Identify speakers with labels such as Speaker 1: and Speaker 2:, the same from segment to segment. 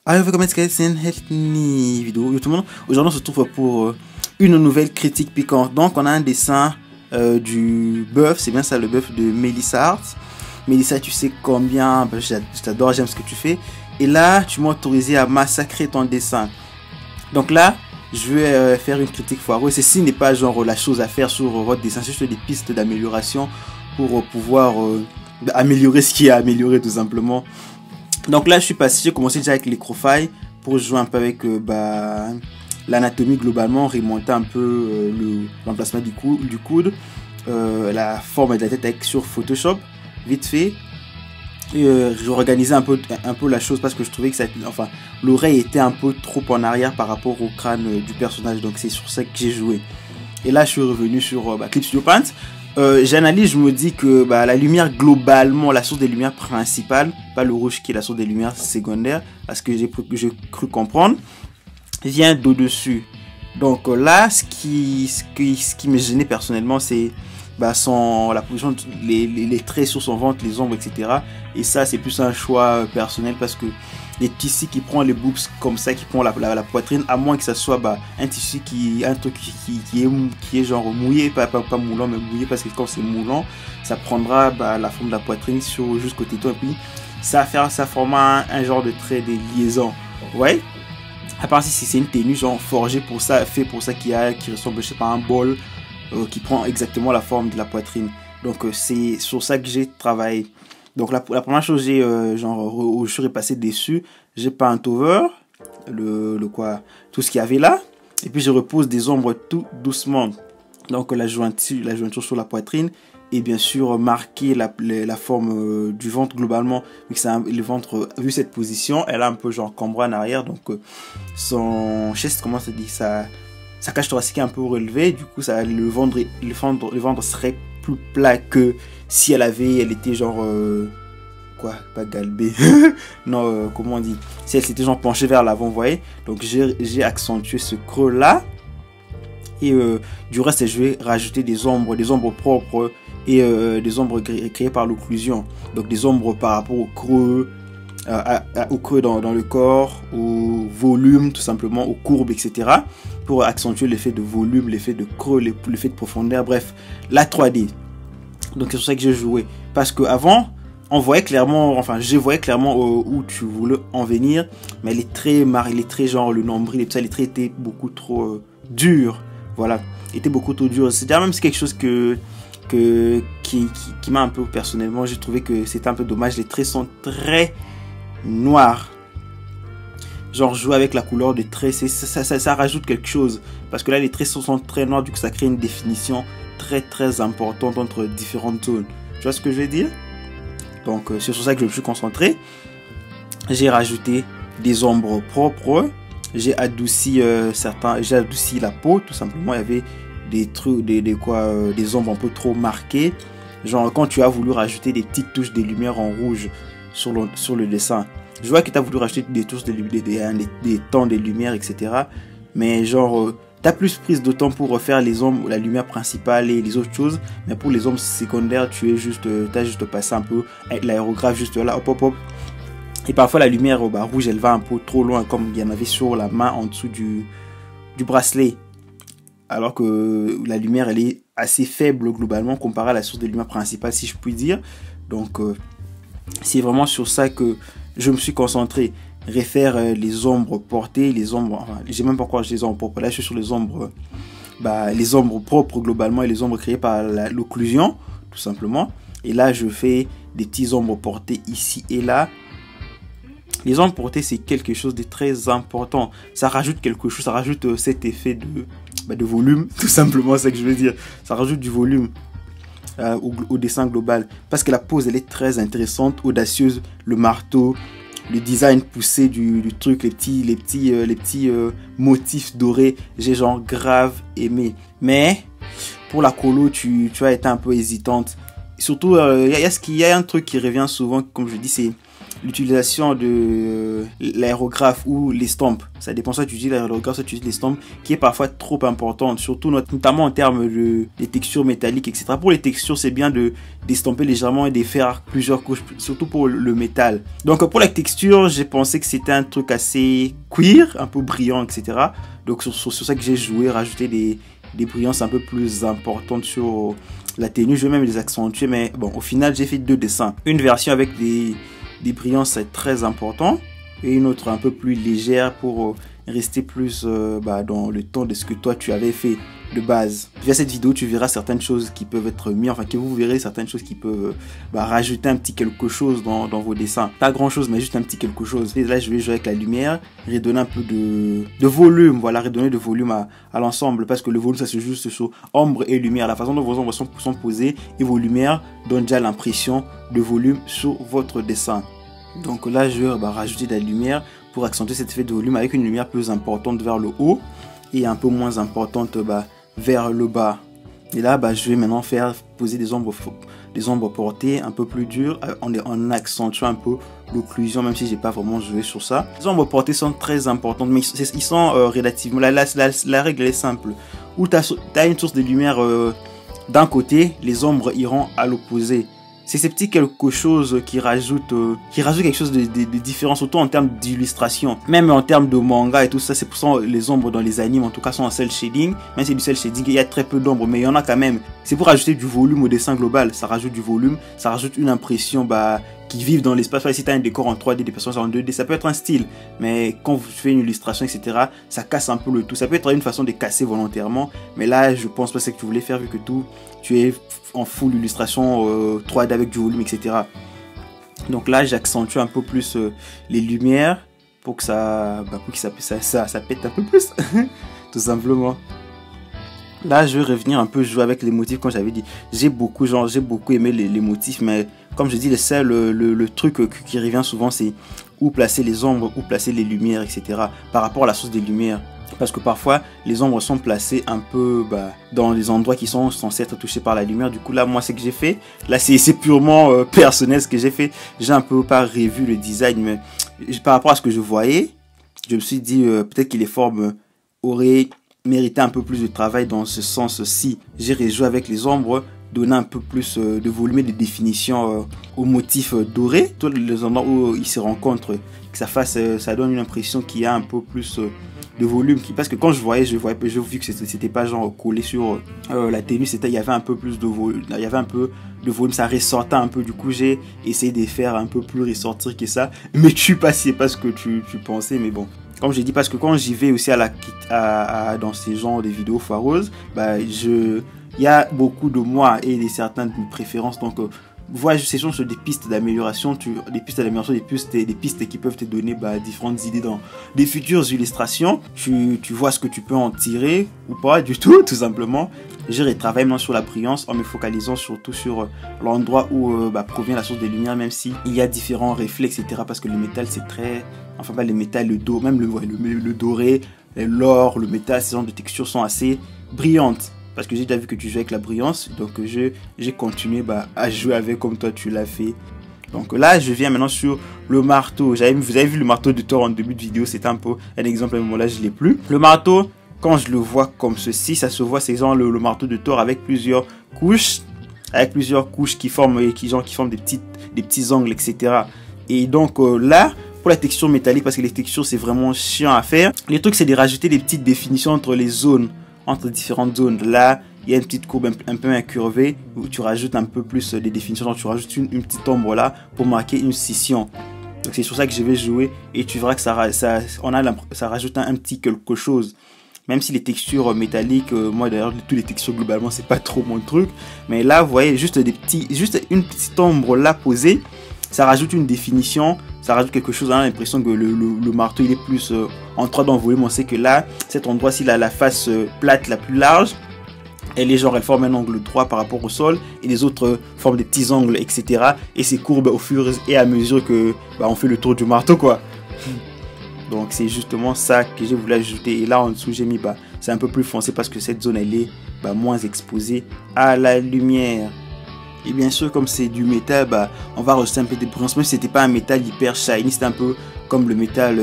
Speaker 1: Hallo, willkommen zu Geizen, ni vidéo. Yo tout le monde, aujourd'hui on se retrouve pour une nouvelle critique piquante. Donc on a un dessin du bœuf, c'est bien ça le bœuf de Melissa Art. Melissa, tu sais combien, je t'adore, j'aime ce que tu fais. Et là, tu m'as autorisé à massacrer ton dessin. Donc là, je vais faire une critique foireuse. Ceci n'est pas genre la chose à faire sur votre dessin, c'est juste des pistes d'amélioration pour pouvoir améliorer ce qui est à améliorer tout simplement. Donc là, j'ai commencé déjà avec l'écrofaille pour jouer un peu avec l'anatomie globalement, remonter un peu l'emplacement du coude, la forme de la tête sur Photoshop, vite fait. Et je organisais un peu la chose parce que je trouvais que l'oreille était un peu trop en arrière par rapport au crâne du personnage. Donc c'est sur ça que j'ai joué. Et là, je suis revenu sur Clip Studio Paint. J'analyse, je me dis que la lumière globalement, la source des lumières principales, pas le rouge qui est la source des lumières secondaires, parce que j'ai cru comprendre, vient d'au-dessus. Donc là, ce qui me gênait personnellement, c'est la position, les traits sur son ventre, les ombres, etc. Et ça, c'est plus un choix personnel parce que les tissus qui prend les boobs comme ça, qui prend la poitrine, à moins que ça soit un tissu un truc qui est genre mouillé, pas moulant mais mouillé, parce que quand c'est moulant, ça prendra la forme de la poitrine jusqu'au téton et puis ça formera un genre de trait de liaison. Ouais. À part si c'est une tenue genre forgée pour ça, fait pour ça, qui ressemble, je sais pas, à un bol qui prend exactement la forme de la poitrine. Donc c'est sur ça que j'ai travaillé. Donc la première chose, je suis repassé dessus, j'ai peint un over, tout ce qu'il y avait là, et puis je repose des ombres tout doucement. Donc la jointure sur la poitrine, et bien sûr marquer la forme du ventre globalement, vu que le ventre, vu cette position, elle a un peu genre cambré en arrière, donc son chest, comment ça dit, sa cage thoracique est un peu relevée, du coup le ventre serait plus plat que si elle était genre pas galbée non, comment on dit, si elle s'était genre penchée vers l'avant, vous voyez. Donc j'ai accentué ce creux là, et du reste je vais rajouter des ombres propres et des ombres créées par l'occlusion, donc des ombres par rapport au creux, dans le corps, au volume tout simplement, aux courbes, etc., pour accentuer l'effet de volume, l'effet de creux, l'effet de profondeur, bref, la 3D. Donc c'est sur ça que j'ai joué, parce que avant je voyais clairement où tu voulais en venir, mais les traits genre le nombril et tout ça, les traits étaient beaucoup trop durs, voilà, étaient beaucoup trop durs. C'est même quelque chose qui m'a un peu, personnellement, j'ai trouvé que c'était un peu dommage. Les traits sont très noirs, genre jouer avec la couleur des traits, ça rajoute quelque chose, parce que là les traits sont très noirs, du coup ça crée une définition très importante entre différentes zones. Tu vois ce que je veux dire? Donc c'est sur ça que je me suis concentré. J'ai rajouté des ombres propres, j'ai adouci la peau tout simplement. Il y avait des trucs, des ombres un peu trop marquées, genre quand tu as voulu rajouter des petites touches de lumière en rouge sur le dessin. Je vois que tu as voulu rajouter des touches de lumière, des tons de lumière, etc. Mais genre tu as plus pris de temps pour refaire les ombres, la lumière principale et les autres choses, mais pour les ombres secondaires, tu as juste passé un peu avec l'aérographe juste là, hop. Et parfois la lumière rouge, elle va un peu trop loin, comme il y en avait sur la main en dessous du bracelet, alors que la lumière, elle est assez faible globalement comparée à la source de lumière principale, si je puis dire. Donc c'est vraiment sur ça que je me suis concentré. Refaire les ombres portées, j'ai même pas encore les ombres propres. Là je suis sur les ombres propres globalement, et les ombres créées par l'occlusion tout simplement. Et là je fais des petits ombres portées ici et là. Les ombres portées, c'est quelque chose de très important, ça rajoute quelque chose, ça rajoute cet effet de volume, tout simplement, c'est ce que je veux dire. Ça rajoute du volume au dessin global, parce que la pose, elle est très intéressante, audacieuse, le marteau, le design poussé du truc, les petits motifs dorés, j'ai genre grave aimé. Mais pour la colo, tu as été un peu hésitante. Surtout, il y a un truc qui revient souvent, comme je dis, c'est l'utilisation de l'aérographe ou l'estampe. Ça dépend, soit tu utilises l'aérographe, soit tu utilises l'estampe, qui est parfois trop importante, surtout notamment en termes de textures métalliques, etc. Pour les textures, c'est bien d'estamper légèrement et de faire plusieurs couches, surtout pour le métal. Donc pour la texture, j'ai pensé que c'était un truc assez queer, un peu brillant, etc. Donc sur ça que j'ai joué, rajouter des brillances un peu plus importantes sur la tenue. Je vais même les accentuer, mais bon, au final j'ai fait 2 dessins. Une version avec des brillances très importantes et une autre un peu plus légère pour rester plus dans le ton de ce que toi tu avais fait de base. Via cette vidéo, tu verras certaines choses qui peuvent être mises, enfin que vous verrez certaines choses qui peuvent rajouter un petit quelque chose dans vos dessins. Pas grand chose, mais juste un petit quelque chose. Et là, je vais jouer avec la lumière, redonner un peu de volume, voilà, redonner de volume à l'ensemble, parce que le volume, ça se joue sur ombre et lumière. La façon dont vos ombres sont posées et vos lumières donnent déjà l'impression de volume sur votre dessin. Donc là, je vais rajouter de la lumière pour accentuer cet effet de volume avec une lumière plus importante vers le haut et un peu moins importante vers le bas. Et là, je vais maintenant poser des ombres portées un peu plus dures en accentuant un peu l'occlusion, même si j'ai pas vraiment joué sur ça. Les ombres portées sont très importantes, mais ils sont relativement... La règle est simple. Où tu as une source de lumière d'un côté, les ombres iront à l'opposé. C'est ces petits quelque chose qui rajoute quelque chose de différent, surtout en termes d'illustration. Même en termes de manga et tout ça, c'est pour ça que les ombres dans les animes, en tout cas, sont en cel shading. Même si c'est du cel shading, il y a très peu d'ombres, mais il y en a quand même. C'est pour rajouter du volume au dessin global. Ça rajoute du volume, ça rajoute une impression qui vivent dans l'espace. Si tu as un décor en 3D, des personnages en 2D, ça peut être un style. Mais quand vous faites une illustration, etc., ça casse un peu le tout. Ça peut être une façon de casser volontairement. Mais là, je pense pas que c'est ce que tu voulais faire, vu que tu es en full illustration 3D avec du volume, etc. Donc là, j'accentue un peu plus les lumières pour que ça pète un peu plus, tout simplement. Là, je vais revenir un peu jouer avec les motifs, comme j'avais dit. J'ai beaucoup aimé les motifs, mais comme je dis, le truc qui revient souvent, c'est où placer les ombres, où placer les lumières, etc. par rapport à la source des lumières. Parce que parfois, les ombres sont placées un peu dans les endroits qui sont censés être touchés par la lumière. Du coup, là, moi, ce que j'ai fait, là, c'est purement personnel ce que j'ai fait. J'ai un peu pas revu le design, mais par rapport à ce que je voyais, je me suis dit peut-être que les formes auraient mérité un peu plus de travail dans ce sens-ci. J'ai rejoué avec les ombres, donner un peu plus de volume et de définition au motif doré, tous les endroits où ils se rencontrent, que ça donne une impression qu'il y a un peu plus de volume, parce que quand j'ai vu que c'était pas genre collé sur la tenue, il y avait un peu plus de volume, ça ressortait un peu. Du coup, j'ai essayé de faire un peu plus ressortir que ça, mais je sais pas si c'est pas ce que tu pensais, mais bon. Comme j'ai dit, parce que quand j'y vais aussi dans ces genres de vidéos foireuses, il y a beaucoup de moi et certaines préférences. Donc, voilà, ce sont des pistes d'amélioration, des pistes qui peuvent te donner différentes idées dans des futures illustrations. Tu vois ce que tu peux en tirer ou pas du tout simplement. Je retravaille maintenant sur la brillance en me focalisant surtout sur l'endroit où provient la source de lumière, même si il y a différents reflets, etc. Parce que le métal, c'est très... Enfin, les métals, le doré, l'or, le métal, ces genres de textures sont assez brillantes. Parce que j'ai déjà vu que tu jouais avec la brillance, donc j'ai continué à jouer avec comme toi tu l'as fait. Donc là, je viens maintenant sur le marteau. Vous avez vu le marteau de Thor en début de vidéo, c'est un peu un exemple, mais bon là je ne l'ai plus. Le marteau, quand je le vois comme ceci, ça se voit, c'est genre le marteau de Thor avec plusieurs couches qui forment des petits angles, etc. Et donc là, pour la texture métallique, parce que les textures c'est vraiment chiant à faire, les trucs c'est de rajouter des petites définitions entre les zones, entre différentes zones. Là, il y a une petite courbe un peu incurvée où tu rajoutes un peu plus des définitions. Donc, tu rajoutes une petite ombre là pour marquer une scission. Donc, c'est sur ça que je vais jouer et tu verras que ça rajoute un petit quelque chose. Même si les textures métalliques, moi d'ailleurs, toutes les textures globalement, c'est pas trop mon truc. Mais là, vous voyez, juste une petite ombre là posée, ça rajoute une définition. Ça rajoute quelque chose, on a l'impression que le marteau il est plus en 3 dans le volume. On sait que là, cet endroit-ci, la face plate la plus large, elle forme un angle droit par rapport au sol, et les autres forment des petits angles, etc. Et c'est courbe au fur et à mesure que on fait le tour du marteau, quoi. Donc c'est justement ça que j'ai voulu ajouter. Et là en dessous j'ai mis c'est un peu plus foncé parce que cette zone elle est moins exposée à la lumière. Et bien sûr, comme c'est du métal, bah, on va rajouter un peu de brillance. Même si c'était pas un métal hyper shiny, c'était un peu comme le métal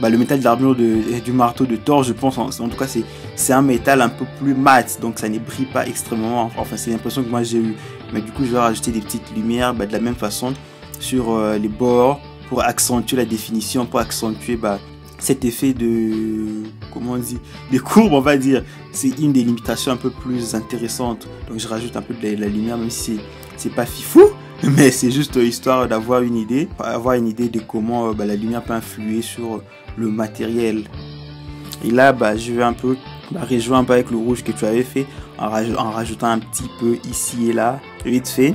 Speaker 1: le métal d'armure du marteau de Thor, je pense. En tout cas, c'est un métal un peu plus mat, donc ça ne brille pas extrêmement. Enfin, c'est l'impression que moi j'ai eu. Mais du coup, je vais rajouter des petites lumières de la même façon sur les bords pour accentuer la définition, pour accentuer cet effet comment on dit, de courbe, on va dire. C'est une des limitations un peu plus intéressantes. Donc je rajoute un peu de la lumière, même si c'est pas fifou, mais c'est juste histoire d'avoir une idée de comment la lumière peut influer sur le matériel. Et là, je vais un peu rejoindre un peu avec le rouge que tu avais fait en rajoutant un petit peu ici et là, vite fait.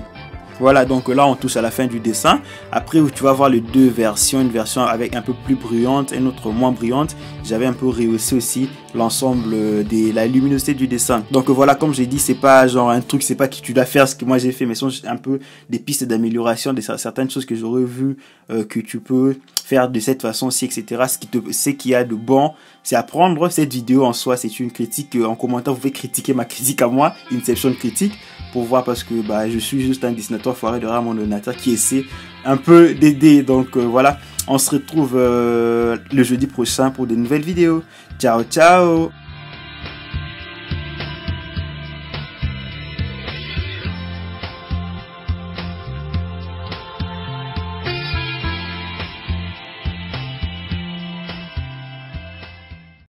Speaker 1: Voilà, donc là on touche à la fin du dessin. Après tu vas voir les deux versions, une version avec un peu plus brillante et une autre moins brillante. J'avais un peu rehaussé aussi l'ensemble de la luminosité du dessin. Donc voilà, comme j'ai dit, c'est pas genre un truc, c'est pas que tu dois faire ce que moi j'ai fait, mais ce sont un peu des pistes d'amélioration, de certaines choses que j'aurais vu que tu peux faire de cette façon-ci, etc. Ce qu'il y a de bon, c'est à prendre cette vidéo en soi, c'est une critique. En commentaire, vous pouvez critiquer ma critique à moi, Inception critique, pour voir, parce que je suis juste un dessinateur foiré derrière mon ordinateur qui essaie un peu d'aider. Donc voilà, on se retrouve le jeudi prochain pour de nouvelles vidéos. Ciao, ciao!